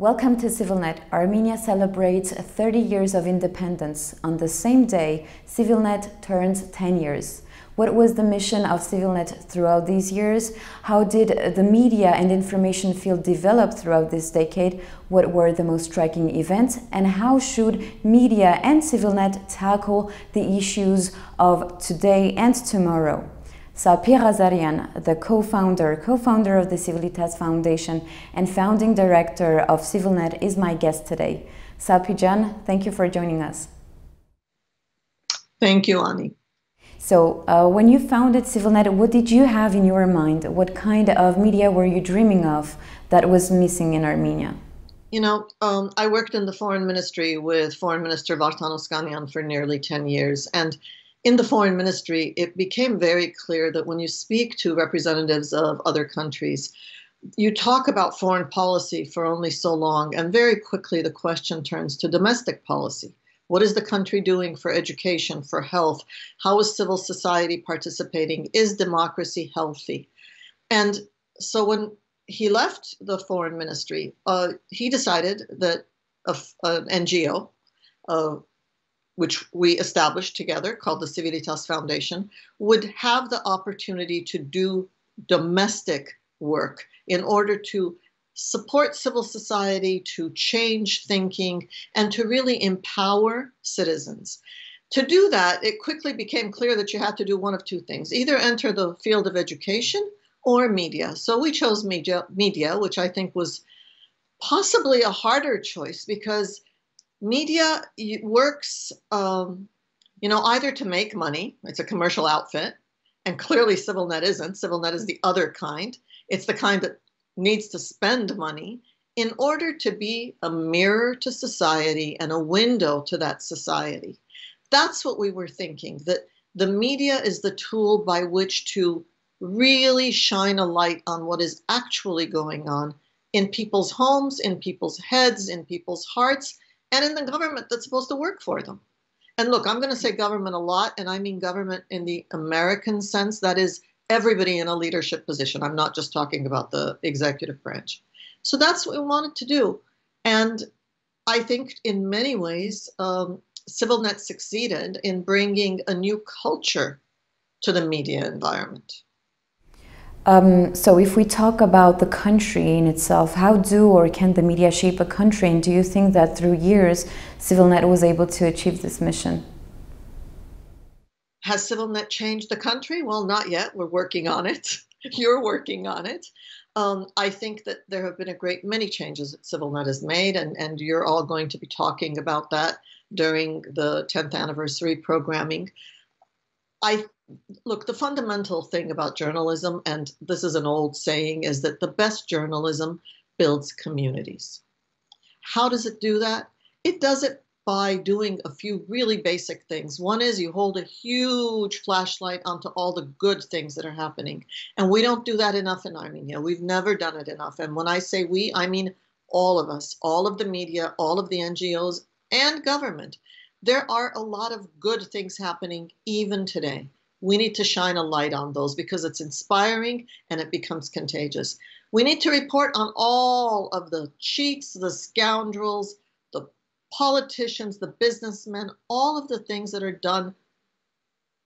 Welcome to CivilNet. Armenia celebrates 30 years of independence. On the same day, CivilNet turns 10 years. What was the mission of CivilNet throughout these years? How did the media and information field develop throughout this decade? What were the most striking events? And how should media and CivilNet tackle the issues of today and tomorrow? Salpi Ghazarian, the co-founder of the Civilitas Foundation and founding director of CivilNet, is my guest today. Paitjan, thank you for joining us. Thank you, Ani. So, when you founded CivilNet, what did you have in your mind? What kind of media were you dreaming of that was missing in Armenia? You know, I worked in the foreign ministry with Foreign Minister Vartan for nearly 10 years. And in the foreign ministry, it became very clear that when you speak to representatives of other countries, you talk about foreign policy for only so long, and very quickly the question turns to domestic policy. What is the country doing for education, for health? How is civil society participating? Is democracy healthy? And so when he left the foreign ministry, he decided that an NGO, which we established together, called the Civilitas Foundation, would have the opportunity to do domestic work in order to support civil society, to change thinking, and to really empower citizens. To do that, it quickly became clear that you had to do one of two things: either enter the field of education or media. So we chose media, which I think was possibly a harder choice, because media works, either to make money. It's a commercial outfit, and clearly CivilNet isn't. CivilNet is the other kind. It's the kind that needs to spend money in order to be a mirror to society and a window to that society. That's what we were thinking, that the media is the tool by which to really shine a light on what is actually going on in people's homes, in people's heads, in people's hearts, and in the government that's supposed to work for them. And look, I'm going to say government a lot, and I mean government in the American sense. That is everybody in a leadership position. I'm not just talking about the executive branch. So that's what we wanted to do. And I think in many ways, CivilNet succeeded in bringing a new culture to the media environment. So if we talk about the country in itself, how do or can the media shape a country? And do you think that through years, CivilNet was able to achieve this mission? Has CivilNet changed the country? Well, not yet. We're working on it. You're working on it. I think that there have been many changes that CivilNet has made, and you're all going to be talking about that during the 10th anniversary programming. Look, the fundamental thing about journalism, and this is an old saying, is that the best journalism builds communities. How does it do that? It does it by doing a few really basic things. One is you hold a huge flashlight onto all the good things that are happening. And we don't do that enough in Armenia. We've never done it enough. And when I say we, I mean all of us, all of the media, all of the NGOs and government. There are a lot of good things happening even today. We need to shine a light on those because it's inspiring and it becomes contagious. We need to report on all of the cheats, the scoundrels, the politicians, the businessmen, all of the things that are done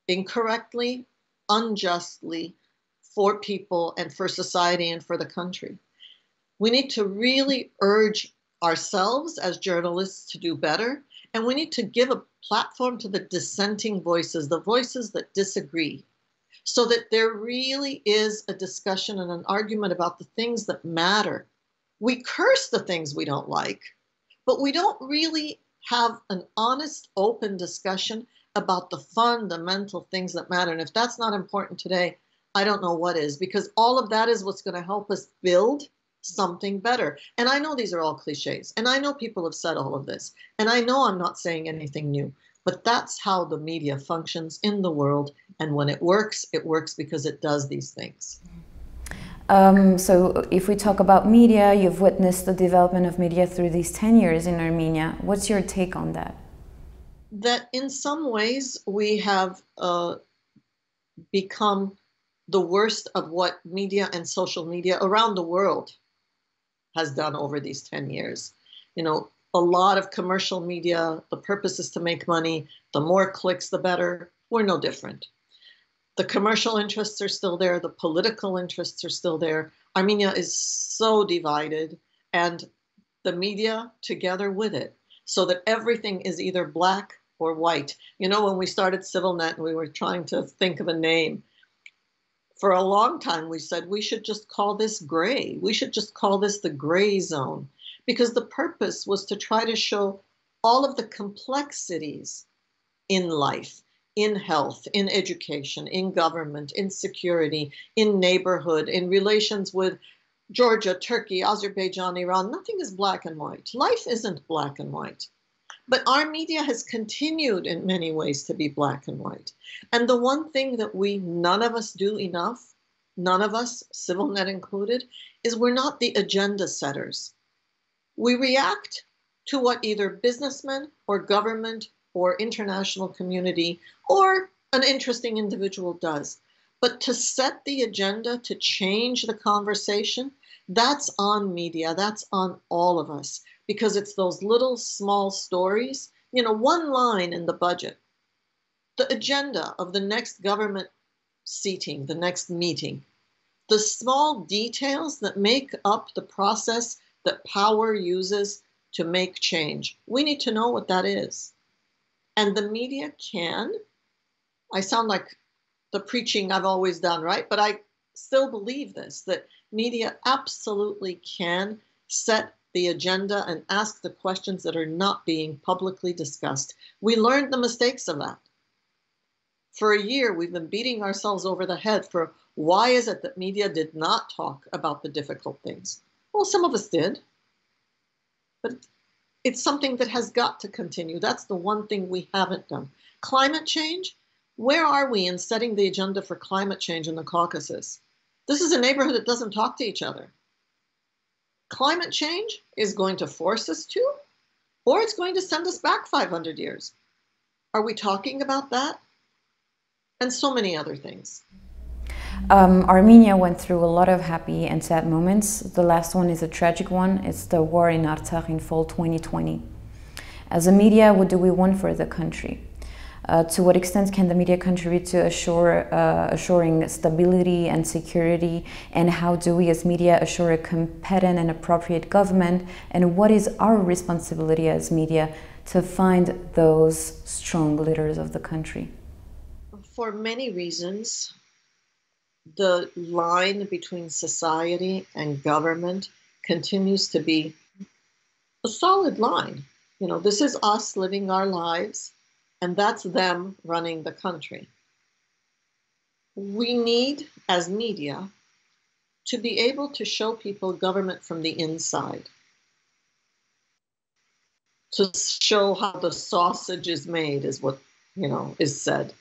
incorrectly, unjustly for people and for society and for the country. We need to really urge ourselves as journalists to do better. And we need to give a platform to the dissenting voices, the voices that disagree, so that there really is a discussion and an argument about the things that matter. We curse the things we don't like, but we don't really have an honest, open discussion about the fundamental things that matter. And if that's not important today, I don't know what is, because all of that is what's going to help us build something better. And I know these are all cliches, and I know people have said all of this, and I know I'm not saying anything new, but that's how the media functions in the world. And when it works because it does these things. So if we talk about media, you've witnessed the development of media through these 10 years in Armenia. What's your take on that? That in some ways we have become the worst of what media and social media around the world has done over these 10 years. You know, a lot of commercial media, the purpose is to make money. The more clicks, the better. We're no different. The commercial interests are still there. The political interests are still there. Armenia is so divided, and the media together with it, so that everything is either black or white. You know, when we started CivilNet and we were trying to think of a name, for a long time we said we should just call this gray. We should just call this the gray zone, because the purpose was to try to show all of the complexities in life, in health, in education, in government, in security, in neighborhood, in relations with Georgia, Turkey, Azerbaijan, Iran. Nothing is black and white. Life isn't black and white. But our media has continued in many ways to be black and white. And the one thing that none of us do enough, none of us, CivilNet included, is we're not the agenda setters. We react to what either businessmen or government or international community or an interesting individual does. But to set the agenda, to change the conversation, that's on media, that's on all of us, because it's those little small stories, you know, one line in the budget, the agenda of the next government seating, the next meeting, the small details that make up the process that power uses to make change. We need to know what that is. And the media can, I sound like the preaching I've always done, right? But I still believe this, that media absolutely can set the agenda and ask the questions that are not being publicly discussed. We learned the mistakes of that. For a year, we've been beating ourselves over the head for why is it that media did not talk about the difficult things? Well, some of us did, but it's something that has got to continue. That's the one thing we haven't done. Climate change, where are we in setting the agenda for climate change in the Caucasus? This is a neighborhood that doesn't talk to each other. Climate change is going to force us to, or it's going to send us back 500 years. Are we talking about that? And so many other things. Armenia went through a lot of happy and sad moments. The last one is a tragic one. It's the war in Artsakh in fall 2020. As a media, what do we want for the country? To what extent can the media contribute to assuring stability and security? And how do we as media assure a competent and appropriate government? And what is our responsibility as media to find those strong leaders of the country? For many reasons, the line between society and government continues to be a solid line. You know, this is us living our lives, and that's them running the country. We need, as media, to be able to show people government from the inside, to show how the sausage is made, is what, you know, is said,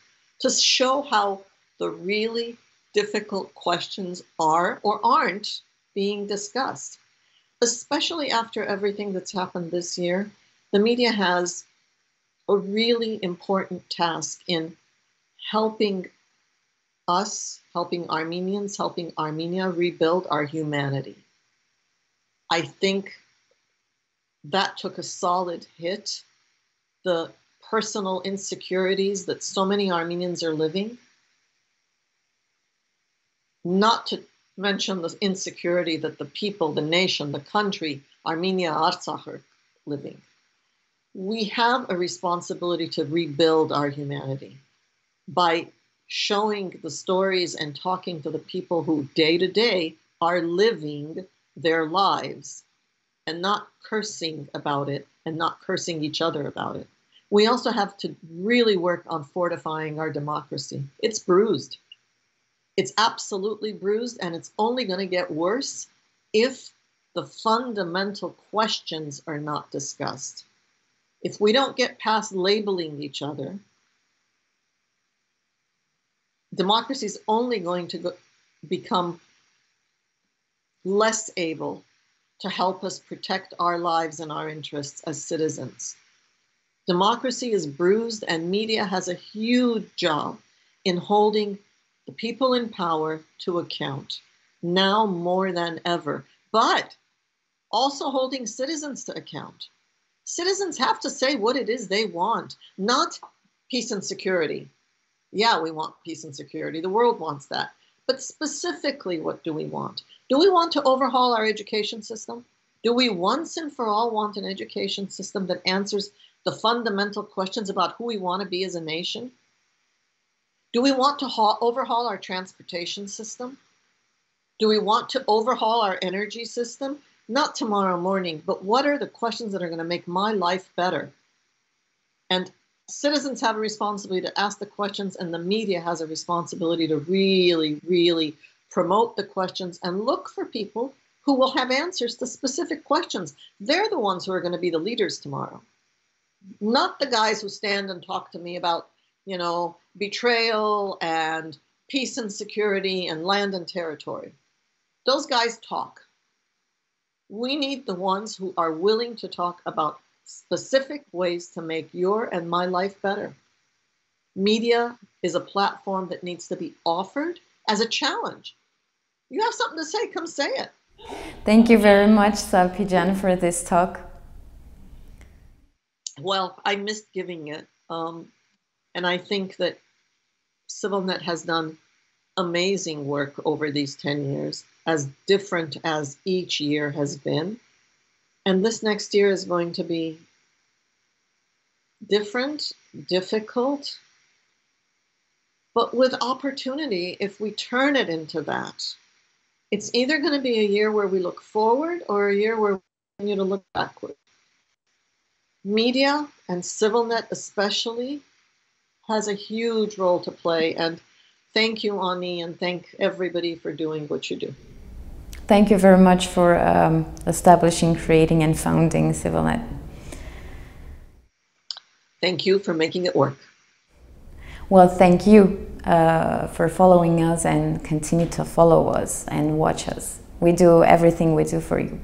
to show how the really difficult questions are or aren't being discussed. Especially after everything that's happened this year, the media has a really important task in helping us, helping Armenians, helping Armenia rebuild our humanity. I think that took a solid hit. The personal insecurities that so many Armenians are living, not to mention the insecurity that the people, the nation, the country, Armenia, Artsakh are living. We have a responsibility to rebuild our humanity by showing the stories and talking to the people who day to day are living their lives and not cursing about it and not cursing each other about it. We also have to really work on fortifying our democracy. It's bruised. It's absolutely bruised, and it's only going to get worse if the fundamental questions are not discussed. If we don't get past labeling each other, democracy is only going to become less able to help us protect our lives and our interests as citizens. Democracy is bruised, and media has a huge job in holding the people in power to account, now more than ever. But also holding citizens to account. Citizens have to say what it is they want, not peace and security. Yeah, we want peace and security. The world wants that. But specifically, what do we want? Do we want to overhaul our education system? Do we once and for all want an education system that answers the fundamental questions about who we want to be as a nation? Do we want to overhaul our transportation system? Do we want to overhaul our energy system? Not tomorrow morning, but what are the questions that are going to make my life better? And citizens have a responsibility to ask the questions, and the media has a responsibility to really, really promote the questions and look for people who will have answers to specific questions. They're the ones who are going to be the leaders tomorrow. Not the guys who stand and talk to me about, you know, betrayal and peace and security and land and territory. Those guys talk. We need the ones who are willing to talk about specific ways to make your and my life better. Media is a platform that needs to be offered as a challenge. You have something to say, come say it. Thank you very much, Paitjan, for this talk. Well, I missed giving it. And I think that CivilNet has done amazing work over these 10 years, as different as each year has been. And this next year is going to be different, difficult, but with opportunity if we turn it into that. It's either going to be a year where we look forward or a year where we continue to look backward. Media, and CivilNet especially, has a huge role to play. And thank you, Ani, and thank everybody for doing what you do. Thank you very much for establishing, creating, and founding CivilNet. Thank you for making it work. Well, thank you for following us, and continue to follow us and watch us. We do everything we do for you.